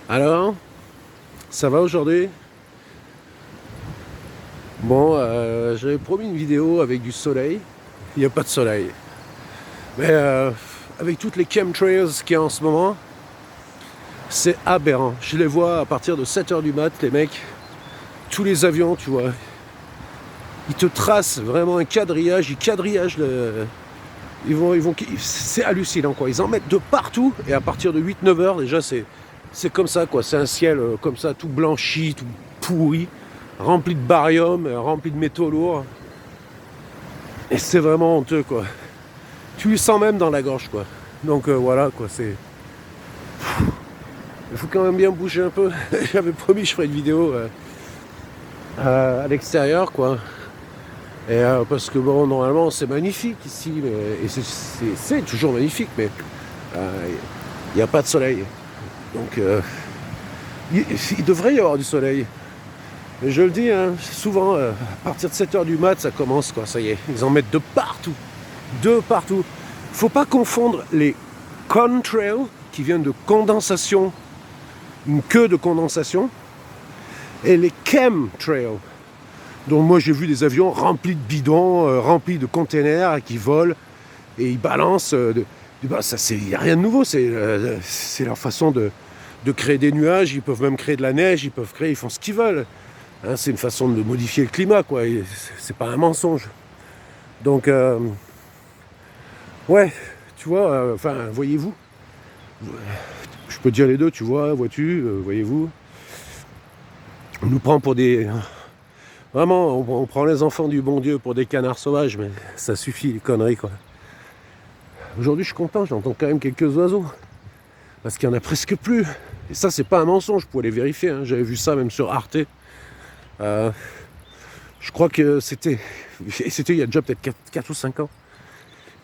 Alors, ça va aujourd'hui? Bon, j'avais promis une vidéo avec du soleil. Il n'y a pas de soleil. Mais avec toutes les chemtrails qu'il y a en ce moment, c'est aberrant. Je les vois à partir de 7h du mat, les mecs. Tous les avions, tu vois. Ils te tracent vraiment un quadrillage. Ils quadrillagent le... C'est hallucinant, quoi. Ils en mettent de partout. Et à partir de 8-9 heures, déjà, c'est comme ça, quoi. C'est un ciel comme ça, tout blanchi, tout pourri, rempli de barium, rempli de métaux lourds. Et c'est vraiment honteux, quoi. Tu le sens même dans la gorge, quoi. Donc voilà, quoi, c'est... Il faut quand même bien bouger un peu. J'avais promis que je ferais une vidéo à l'extérieur, quoi. Et parce que bon, normalement, c'est magnifique ici, et c'est toujours magnifique, mais il n'y a pas de soleil. Donc il devrait y avoir du soleil. Mais je le dis, hein, souvent, à partir de 7h du mat, ça commence, quoi, ça y est. Ils en mettent de partout. De partout. Faut pas confondre les contrails, qui viennent de condensation, une queue de condensation, et les chemtrails. Donc moi j'ai vu des avions remplis de bidons, remplis de containers qui volent et ils balancent. Il n'y a rien de nouveau, c'est leur façon de créer des nuages. Ils peuvent même créer de la neige, ils font ce qu'ils veulent. Hein, c'est une façon de modifier le climat, quoi. C'est pas un mensonge. Donc ouais, tu vois, voyez-vous. Je peux dire les deux, tu vois, vois-tu, voyez-vous. On nous prend pour des... Vraiment, on prend les enfants du bon Dieu pour des canards sauvages, mais ça suffit, les conneries, quoi. Aujourd'hui, je suis content, j'entends quand même quelques oiseaux. Parce qu'il n'y en a presque plus. Et ça, c'est pas un mensonge, je pouvais les vérifier. Hein. J'avais vu ça même sur Arte. Je crois que c'était il y a déjà peut-être 4 ou 5 ans.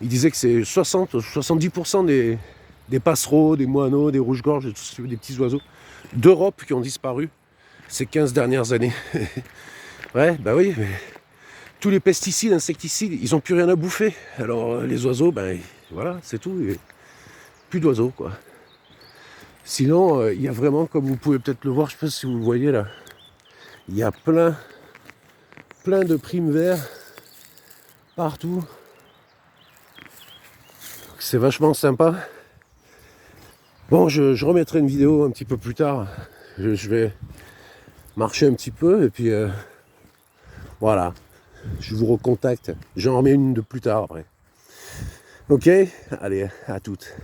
Il disait que c'est 70% des passereaux, des moineaux, des rouges-gorges, des petits oiseaux d'Europe qui ont disparu ces 15 dernières années. Ouais, bah oui, mais tous les pesticides, insecticides, ils n'ont plus rien à bouffer. Alors les oiseaux, ben voilà, c'est tout. Plus d'oiseaux, quoi. Sinon, il y a vraiment, comme vous pouvez peut-être le voir, je ne sais pas si vous le voyez là, il y a plein de primes verts partout. C'est vachement sympa. Bon, je remettrai une vidéo un petit peu plus tard. Je vais marcher un petit peu et puis voilà. Je vous recontacte. J'en remets une de plus tard après. Ok, allez, à toutes.